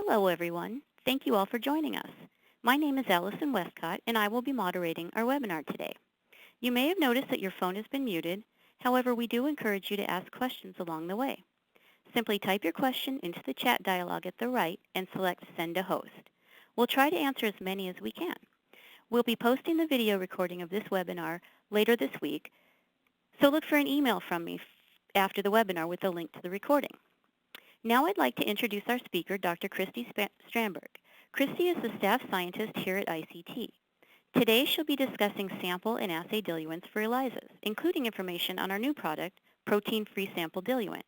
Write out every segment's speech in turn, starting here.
Hello, everyone. Thank you all for joining us. My name is Allison Westcott, and I will be moderating our webinar today. You may have noticed that your phone has been muted. However, we do encourage you to ask questions along the way. Simply type your question into the chat dialog at the right and select Send to Host. We'll try to answer as many as we can. We'll be posting the video recording of this webinar later this week, so look for an email from me after the webinar with a link to the recording. Now I'd like to introduce our speaker, Dr. Christy Strandberg. Christy is the staff scientist here at ICT. Today she'll be discussing sample and assay diluents for ELISAs, including information on our new product, Protein-Free Sample Diluent.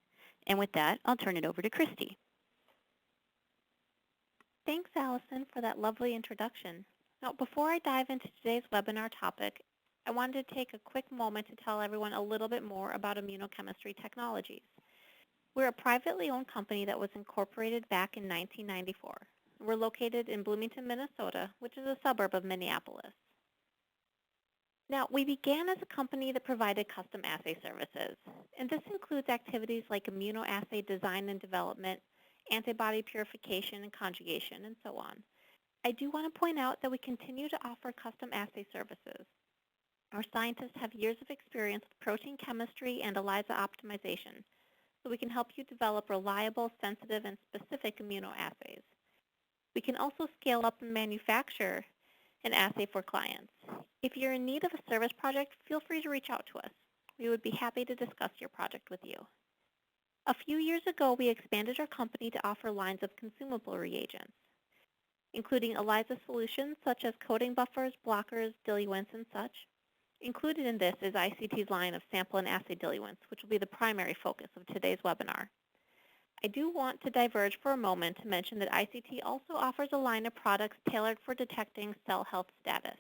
And with that, I'll turn it over to Christy. Thanks, Allison, for that lovely introduction. Now, before I dive into today's webinar topic, I wanted to take a quick moment to tell everyone a little bit more about immunochemistry technologies. We're a privately owned company that was incorporated back in 1994. We're located in Bloomington, Minnesota, which is a suburb of Minneapolis. Now, we began as a company that provided custom assay services, and this includes activities like immunoassay design and development, antibody purification and conjugation, and so on. I do want to point out that we continue to offer custom assay services. Our scientists have years of experience with protein chemistry and ELISA optimization, so we can help you develop reliable, sensitive, and specific immunoassays. We can also scale up and manufacture an assay for clients. If you're in need of a service project, feel free to reach out to us. We would be happy to discuss your project with you. A few years ago, we expanded our company to offer lines of consumable reagents, including ELISA solutions such as coating buffers, blockers, diluents, and such. Included in this is ICT's line of sample and assay diluents, which will be the primary focus of today's webinar. I do want to diverge for a moment to mention that ICT also offers a line of products tailored for detecting cell health status.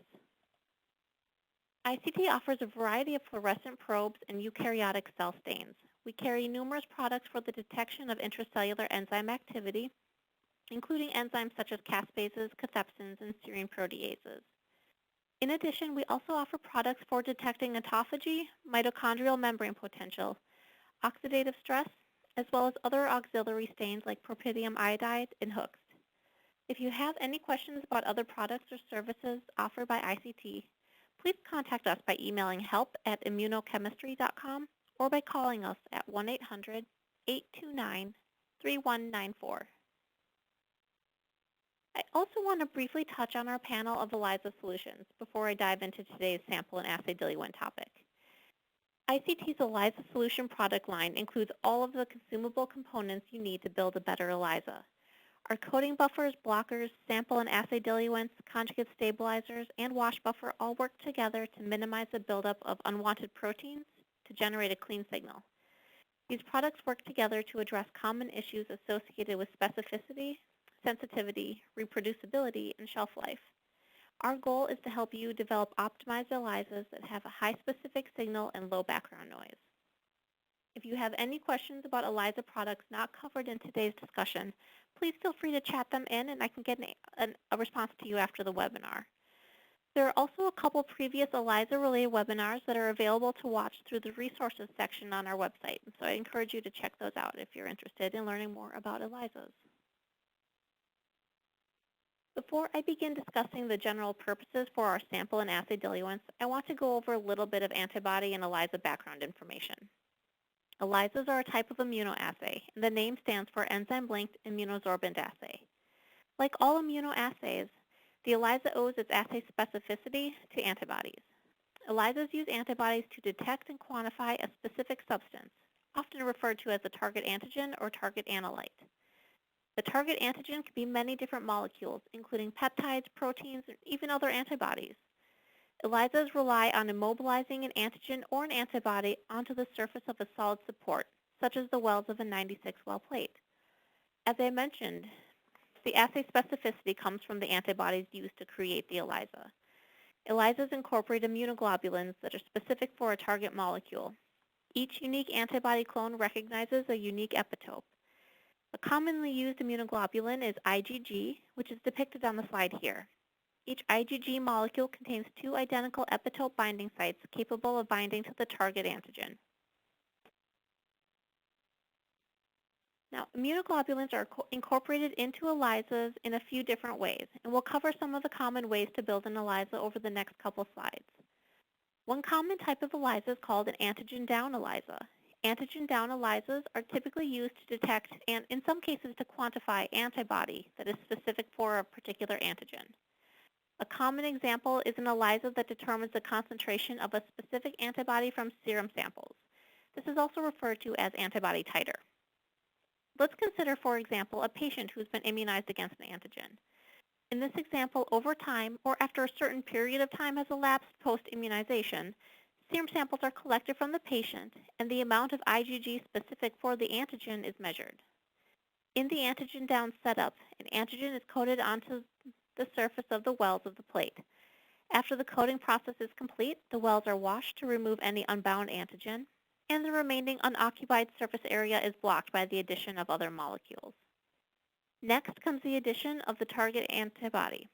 ICT offers a variety of fluorescent probes and eukaryotic cell stains. We carry numerous products for the detection of intracellular enzyme activity, including enzymes such as caspases, cathepsins, and serine proteases. In addition, we also offer products for detecting autophagy, mitochondrial membrane potential, oxidative stress, as well as other auxiliary stains like propydium iodide and Hooks. If you have any questions about other products or services offered by ICT, please contact us by emailing help@immunochemistry.com or by calling us at 1-800-829-3194. I also want to briefly touch on our panel of ELISA solutions before I dive into today's sample and assay diluent topic. ICT's ELISA solution product line includes all of the consumable components you need to build a better ELISA. Our coating buffers, blockers, sample and assay diluents, conjugate stabilizers, and wash buffer all work together to minimize the buildup of unwanted proteins to generate a clean signal. These products work together to address common issues associated with specificity, sensitivity, reproducibility, and shelf life. Our goal is to help you develop optimized ELISAs that have a high specific signal and low background noise. If you have any questions about ELISA products not covered in today's discussion, please feel free to chat them in and I can get a response to you after the webinar. There are also a couple previous ELISA-related webinars that are available to watch through the resources section on our website, so I encourage you to check those out if you're interested in learning more about ELISAs. Before I begin discussing the general purposes for our sample and assay diluents, I want to go over a little bit of antibody and ELISA background information. ELISAs are a type of immunoassay, and the name stands for enzyme-linked immunosorbent assay. Like all immunoassays, the ELISA owes its assay specificity to antibodies. ELISAs use antibodies to detect and quantify a specific substance, often referred to as a target antigen or target analyte. The target antigen can be many different molecules, including peptides, proteins, and even other antibodies. ELISAs rely on immobilizing an antigen or an antibody onto the surface of a solid support, such as the welds of a 96-well plate. As I mentioned, the assay specificity comes from the antibodies used to create the ELISA. ELISAs incorporate immunoglobulins that are specific for a target molecule. Each unique antibody clone recognizes a unique epitope. A commonly used immunoglobulin is IgG, which is depicted on the slide here. Each IgG molecule contains two identical epitope binding sites capable of binding to the target antigen. Now, immunoglobulins are incorporated into ELISAs in a few different ways, and we'll cover some of the common ways to build an ELISA over the next couple slides. One common type of ELISA is called an antigen-down ELISA. Antigen-down ELISAs are typically used to detect and, in some cases, to quantify antibody that is specific for a particular antigen. A common example is an ELISA that determines the concentration of a specific antibody from serum samples. This is also referred to as antibody titer. Let's consider, for example, a patient who's been immunized against an antigen. In this example, over time, or after a certain period of time has elapsed post-immunization, serum samples are collected from the patient, and the amount of IgG specific for the antigen is measured. In the antigen-down setup, an antigen is coated onto the surface of the wells of the plate. After the coating process is complete, the wells are washed to remove any unbound antigen, and the remaining unoccupied surface area is blocked by the addition of other molecules. Next comes the addition of the target antibody.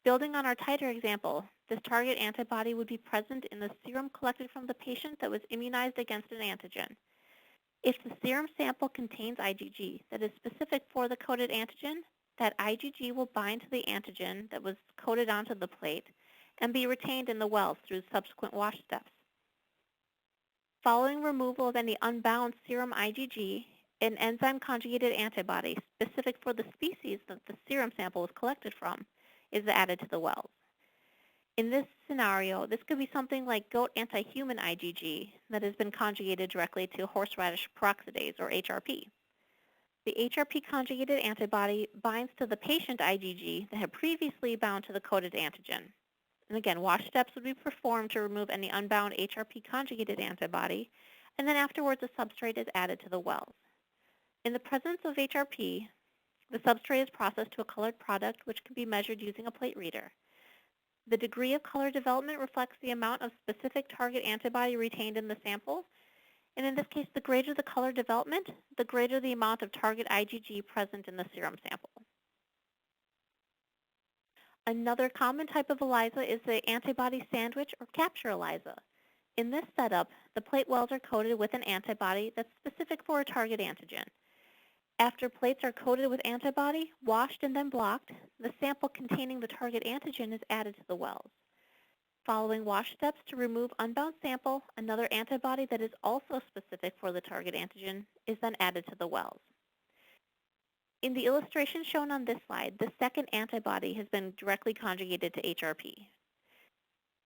Building on our titer example, this target antibody would be present in the serum collected from the patient that was immunized against an antigen. If the serum sample contains IgG that is specific for the coated antigen, that IgG will bind to the antigen that was coated onto the plate and be retained in the wells through subsequent wash steps. Following removal of any unbound serum IgG, an enzyme-conjugated antibody specific for the species that the serum sample was collected from is added to the wells. In this scenario, this could be something like goat anti-human IgG that has been conjugated directly to horseradish peroxidase, or HRP. The HRP-conjugated antibody binds to the patient IgG that had previously bound to the coated antigen. And again, wash steps would be performed to remove any unbound HRP-conjugated antibody, and then afterwards a substrate is added to the wells. In the presence of HRP, the substrate is processed to a colored product which can be measured using a plate reader. The degree of color development reflects the amount of specific target antibody retained in the sample, and in this case, the greater the color development, the greater the amount of target IgG present in the serum sample. Another common type of ELISA is the antibody sandwich or capture ELISA. In this setup, the plate wells are coated with an antibody that's specific for a target antigen. After plates are coated with antibody, washed and then blocked, the sample containing the target antigen is added to the wells. Following wash steps to remove unbound sample, another antibody that is also specific for the target antigen is then added to the wells. In the illustration shown on this slide, the second antibody has been directly conjugated to HRP.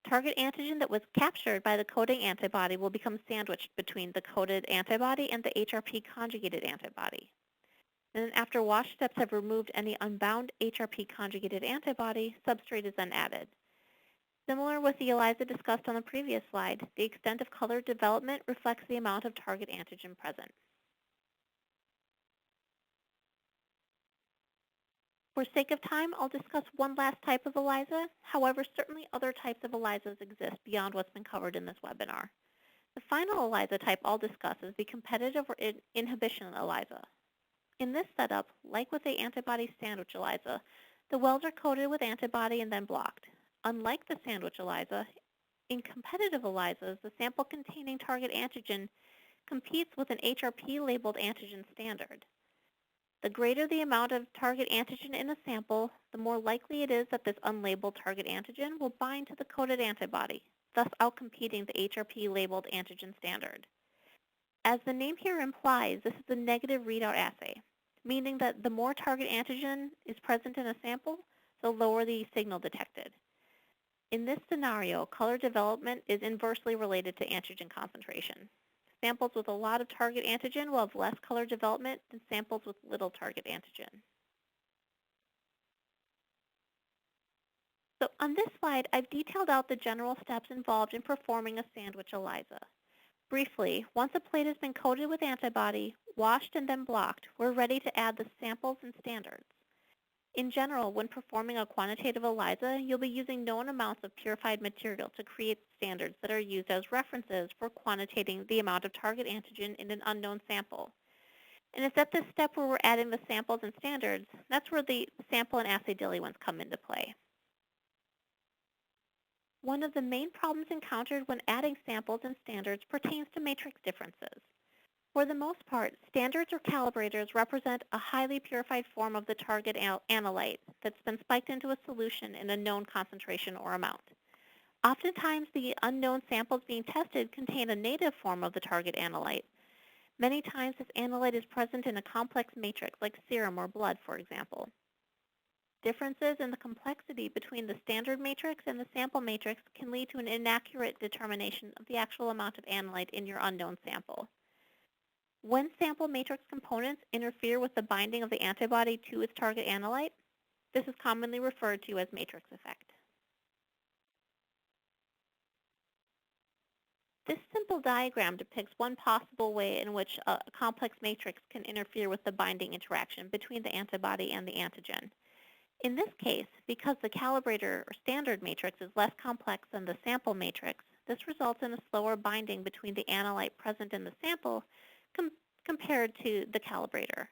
Target antigen that was captured by the coding antibody will become sandwiched between the coded antibody and the HRP conjugated antibody. And then after wash steps have removed any unbound HRP conjugated antibody, substrate is then added. Similar with the ELISA discussed on the previous slide, the extent of color development reflects the amount of target antigen present. For sake of time, I'll discuss one last type of ELISA. However, certainly other types of ELISAs exist beyond what's been covered in this webinar. The final ELISA type I'll discuss is the competitive or inhibition ELISA. In this setup, like with the antibody sandwich ELISA, the wells are coated with antibody and then blocked. Unlike the sandwich ELISA, in competitive ELISAs, the sample containing target antigen competes with an HRP-labeled antigen standard. The greater the amount of target antigen in a sample, the more likely it is that this unlabeled target antigen will bind to the coded antibody, thus outcompeting the HRP-labeled antigen standard. As the name here implies, this is a negative readout assay, meaning that the more target antigen is present in a sample, the lower the signal detected. In this scenario, color development is inversely related to antigen concentration. Samples with a lot of target antigen will have less color development than samples with little target antigen. So on this slide, I've detailed out the general steps involved in performing a sandwich ELISA. Briefly, once a plate has been coated with antibody, washed and then blocked, we're ready to add the samples and standards. In general, when performing a quantitative ELISA, you'll be using known amounts of purified material to create standards that are used as references for quantitating the amount of target antigen in an unknown sample. And it's at this step where we're adding the samples and standards, that's where the sample and assay diluents come into play. One of the main problems encountered when adding samples and standards pertains to matrix differences. For the most part, standards or calibrators represent a highly purified form of the target analyte that's been spiked into a solution in a known concentration or amount. Oftentimes, the unknown samples being tested contain a native form of the target analyte. Many times, this analyte is present in a complex matrix like serum or blood, for example. Differences in the complexity between the standard matrix and the sample matrix can lead to an inaccurate determination of the actual amount of analyte in your unknown sample. When sample matrix components interfere with the binding of the antibody to its target analyte, this is commonly referred to as matrix effect. This simple diagram depicts one possible way in which a complex matrix can interfere with the binding interaction between the antibody and the antigen. In this case, because the calibrator or standard matrix is less complex than the sample matrix, this results in a slower binding between the analyte present in the sample compared to the calibrator.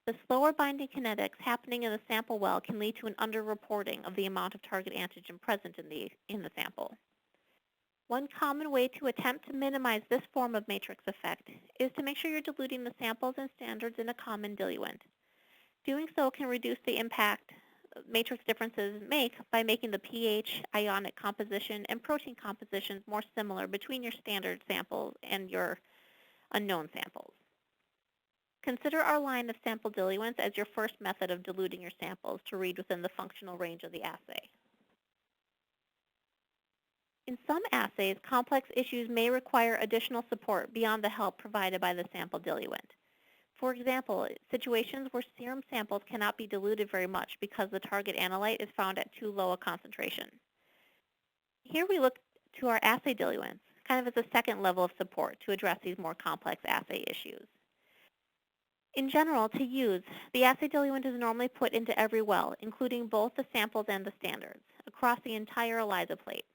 The slower binding kinetics happening in the sample well can lead to an underreporting of the amount of target antigen present in the sample. One common way to attempt to minimize this form of matrix effect is to make sure you're diluting the samples and standards in a common diluent. Doing so can reduce the impact matrix differences make by making the pH, ionic composition, and protein compositions more similar between your standard samples and your unknown samples. Consider our line of sample diluents as your first method of diluting your samples to read within the functional range of the assay. In some assays, complex issues may require additional support beyond the help provided by the sample diluent. For example, situations where serum samples cannot be diluted very much because the target analyte is found at too low a concentration. Here we look to our assay diluents, kind of as a second level of support to address these more complex assay issues. In general, to use, the assay diluent is normally put into every well, including both the samples and the standards, across the entire ELISA plate.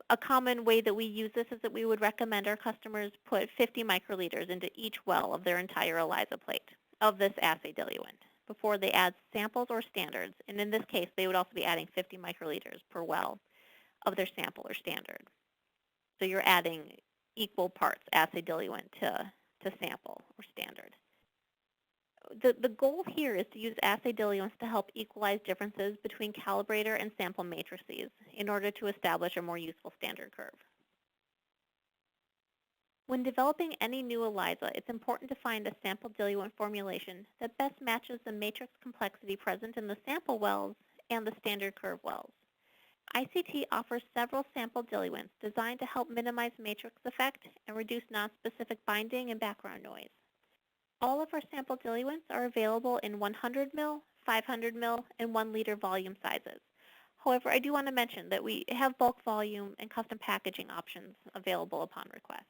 A common way that we use this is that we would recommend our customers put 50 microliters into each well of their entire ELISA plate of this assay diluent before they add samples or standards. And in this case, they would also be adding 50 microliters per well of their sample or standard. So you're adding equal parts assay diluent to sample or standard. The goal here is to use assay diluents to help equalize differences between calibrator and sample matrices in order to establish a more useful standard curve. When developing any new ELISA, it's important to find a sample diluent formulation that best matches the matrix complexity present in the sample wells and the standard curve wells. ICT offers several sample diluents designed to help minimize matrix effect and reduce nonspecific binding and background noise. All of our sample diluents are available in 100 ml, 500 ml, and 1 liter volume sizes. However, I do want to mention that we have bulk volume and custom packaging options available upon request.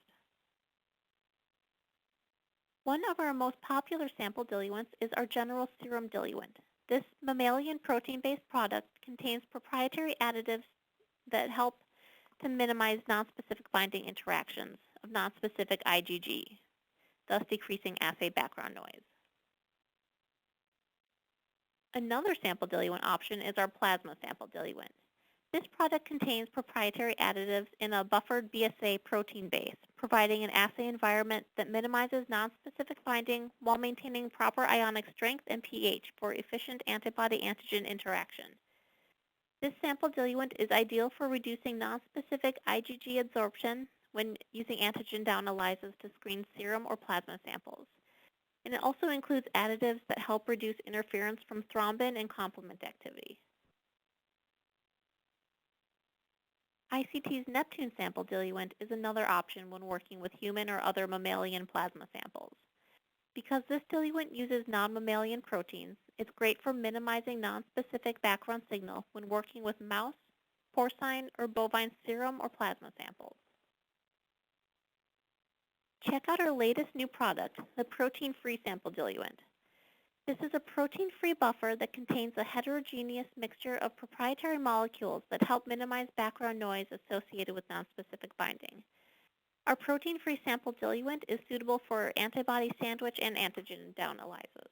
One of our most popular sample diluents is our general serum diluent. This mammalian protein-based product contains proprietary additives that help to minimize nonspecific binding interactions of nonspecific IgG, thus decreasing assay background noise. Another sample diluent option is our plasma sample diluent. This product contains proprietary additives in a buffered BSA protein base, providing an assay environment that minimizes nonspecific binding while maintaining proper ionic strength and pH for efficient antibody-antigen interaction. This sample diluent is ideal for reducing nonspecific IgG absorption when using antigen-down ELISAs to screen serum or plasma samples. And it also includes additives that help reduce interference from thrombin and complement activity. ICT's Neptune sample diluent is another option when working with human or other mammalian plasma samples. Because this diluent uses non-mammalian proteins, it's great for minimizing nonspecific background signal when working with mouse, porcine, or bovine serum or plasma samples. Check out our latest new product, the Protein-Free Sample Diluent. This is a protein-free buffer that contains a heterogeneous mixture of proprietary molecules that help minimize background noise associated with nonspecific binding. Our protein-free sample diluent is suitable for antibody sandwich and antigen-down ELISAs.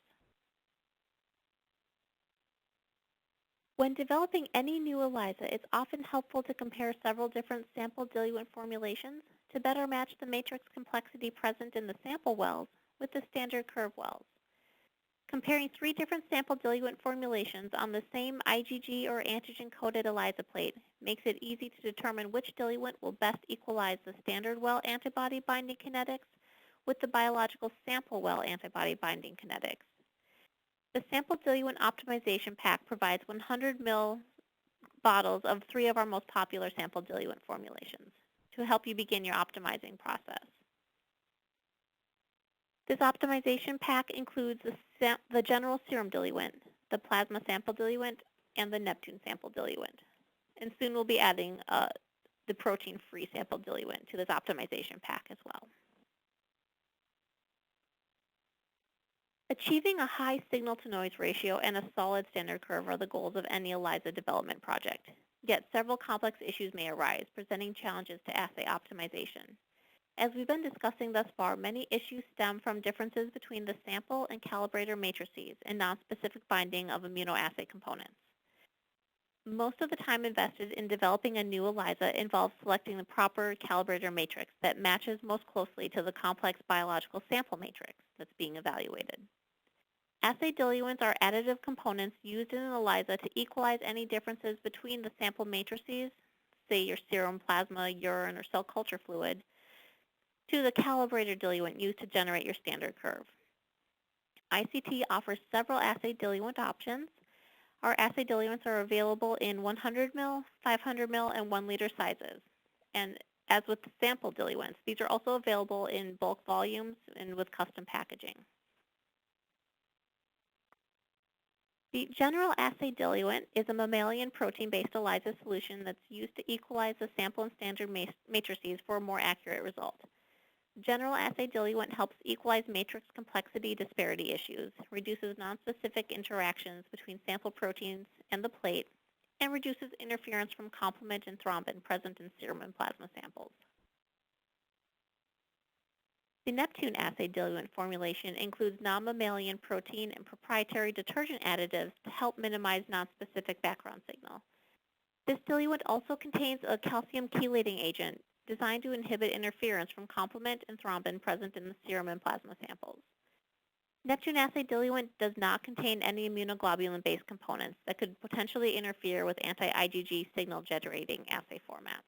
When developing any new ELISA, it's often helpful to compare several different sample diluent formulations to better match the matrix complexity present in the sample wells with the standard curve wells. Comparing 3 different sample diluent formulations on the same IgG or antigen-coated ELISA plate makes it easy to determine which diluent will best equalize the standard well antibody binding kinetics with the biological sample well antibody binding kinetics. The sample diluent optimization pack provides 100 ml bottles of 3 of our most popular sample diluent formulations to help you begin your optimizing process. This optimization pack includes the general serum diluent, the plasma sample diluent, and the Neptune sample diluent. And soon we'll be adding the protein-free sample diluent to this optimization pack as well. Achieving a high signal-to-noise ratio and a solid standard curve are the goals of any ELISA development project. Yet several complex issues may arise, presenting challenges to assay optimization. As we've been discussing thus far, many issues stem from differences between the sample and calibrator matrices and nonspecific binding of immunoassay components. Most of the time invested in developing a new ELISA involves selecting the proper calibrator matrix that matches most closely to the complex biological sample matrix that's being evaluated. Assay diluents are additive components used in an ELISA to equalize any differences between the sample matrices, say your serum, plasma, urine, or cell culture fluid, to the calibrator diluent used to generate your standard curve. ICT offers several assay diluent options. Our assay diluents are available in 100 ml, 500 ml, and 1 liter sizes. And as with the sample diluents, these are also available in bulk volumes and with custom packaging. The general assay diluent is a mammalian protein-based ELISA solution that's used to equalize the sample and standard matrices for a more accurate result. General assay diluent helps equalize matrix complexity disparity issues, reduces nonspecific interactions between sample proteins and the plate, and reduces interference from complement and thrombin present in serum and plasma samples. The Neptune assay diluent formulation includes non-mammalian protein and proprietary detergent additives to help minimize nonspecific background signal. This diluent also contains a calcium chelating agent designed to inhibit interference from complement and thrombin present in the serum and plasma samples. Neptune assay diluent does not contain any immunoglobulin-based components that could potentially interfere with anti-IgG signal-generating assay formats.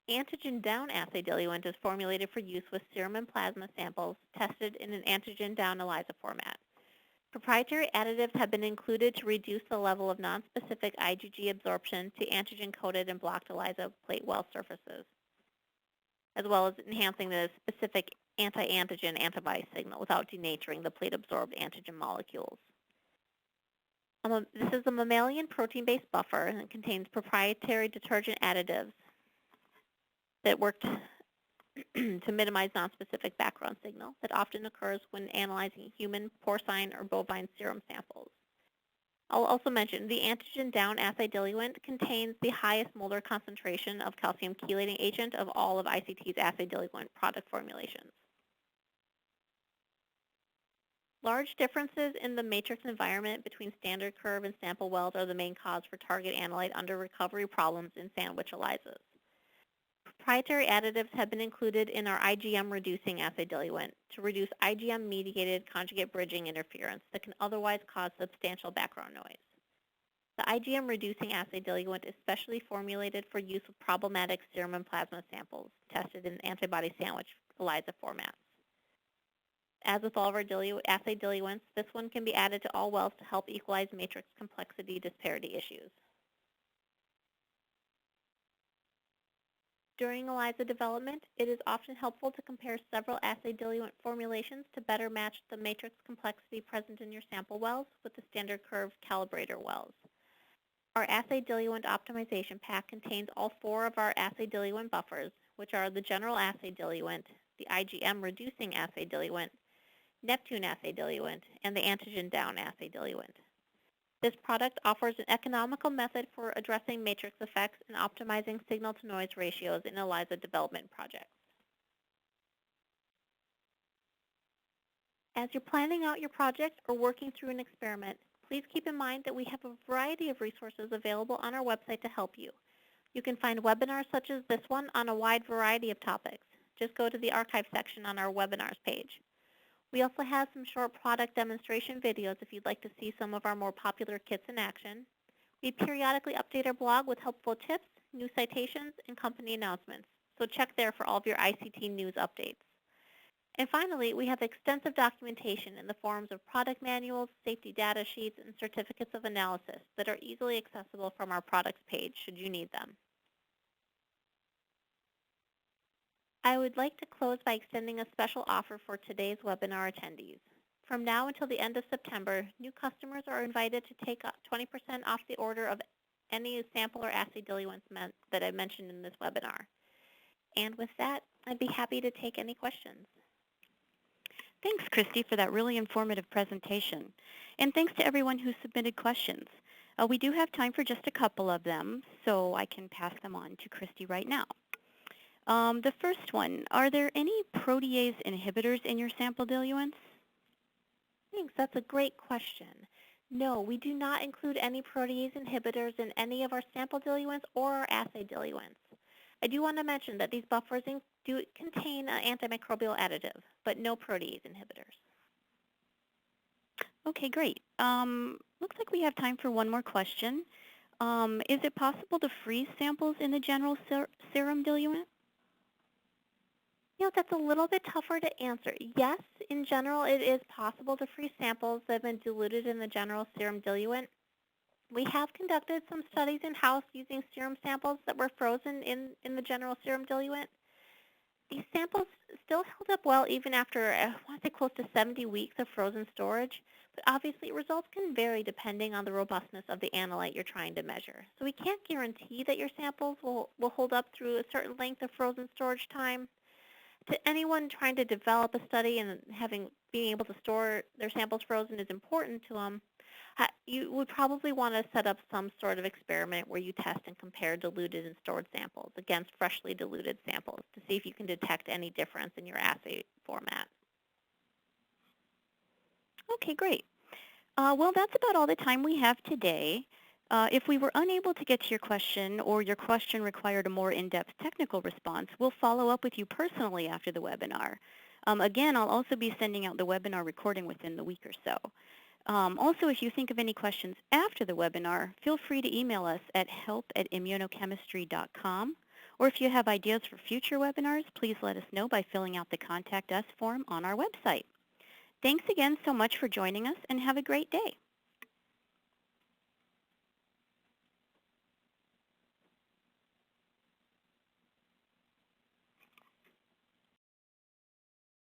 Antigen-down assay diluent is formulated for use with serum and plasma samples tested in an antigen-down ELISA format. Proprietary additives have been included to reduce the level of nonspecific IgG absorption to antigen-coated and blocked ELISA plate well surfaces, as well as enhancing the specific anti-antigen antibody signal without denaturing the plate-absorbed antigen molecules. This is a mammalian protein-based buffer and it contains proprietary detergent additives that work to minimize nonspecific background signal that often occurs when analyzing human, porcine, or bovine serum samples. I'll also mention the antigen-down assay diluent contains the highest molar concentration of calcium chelating agent of all of ICT's assay diluent product formulations. Large differences in the matrix environment between standard curve and sample wells are the main cause for target analyte under recovery problems in sandwich ELISAs. Proprietary additives have been included in our IgM-reducing assay diluent to reduce IgM-mediated conjugate bridging interference that can otherwise cause substantial background noise. The IgM-reducing assay diluent is specially formulated for use with problematic serum and plasma samples tested in antibody sandwich ELISA formats. As with all of our assay diluents, this one can be added to all wells to help equalize matrix complexity disparity issues. During ELISA development, it is often helpful to compare several assay diluent formulations to better match the matrix complexity present in your sample wells with the standard curve calibrator wells. Our assay diluent optimization pack contains all 4 of our assay diluent buffers, which are the general assay diluent, the IgM reducing assay diluent, Neptune assay diluent, and the antigen down assay diluent. This product offers an economical method for addressing matrix effects and optimizing signal-to-noise ratios in ELISA development projects. As you're planning out your project or working through an experiment, please keep in mind that we have a variety of resources available on our website to help you. You can find webinars such as this one on a wide variety of topics. Just go to the archive section on our webinars page. We also have some short product demonstration videos if you'd like to see some of our more popular kits in action. We periodically update our blog with helpful tips, new citations, and company announcements, so check there for all of your ICT news updates. And finally, we have extensive documentation in the forms of product manuals, safety data sheets, and certificates of analysis that are easily accessible from our products page should you need them. I would like to close by extending a special offer for today's webinar attendees. From now until the end of September, new customers are invited to take 20% off the order of any sample or assay diluents that I mentioned in this webinar. And with that, I'd be happy to take any questions. Thanks, Christy, for that really informative presentation. And thanks to everyone who submitted questions. We do have time for just a couple of them, so I can pass them on to Christy right now. The first one, are there any protease inhibitors in your sample diluents? Thanks. That's a great question. No, we do not include any protease inhibitors in any of our sample diluents or our assay diluents. I do want to mention that these buffers do contain an antimicrobial additive, but no protease inhibitors. Okay, great. Looks like we have time for one more question. Is it possible to freeze samples in the general serum diluent? You know, that's a little bit tougher to answer. Yes, in general, it is possible to freeze samples that have been diluted in the general serum diluent. We have conducted some studies in-house using serum samples that were frozen in the general serum diluent. These samples still held up well even after, I want to say, close to 70 weeks of frozen storage. But obviously, results can vary depending on the robustness of the analyte you're trying to measure. So we can't guarantee that your samples will hold up through a certain length of frozen storage time. To anyone trying to develop a study and being able to store their samples frozen is important to them, you would probably want to set up some sort of experiment where you test and compare diluted and stored samples against freshly diluted samples to see if you can detect any difference in your assay format. Okay, great. Well, that's about all the time we have today. If we were unable to get to your question or your question required a more in-depth technical response, we'll follow up with you personally after the webinar. Again, I'll also be sending out the webinar recording within the week or so. Also, if you think of any questions after the webinar, feel free to email us at help@immunochemistry.com. Or if you have ideas for future webinars, please let us know by filling out the Contact Us form on our website. Thanks again so much for joining us, and have a great day.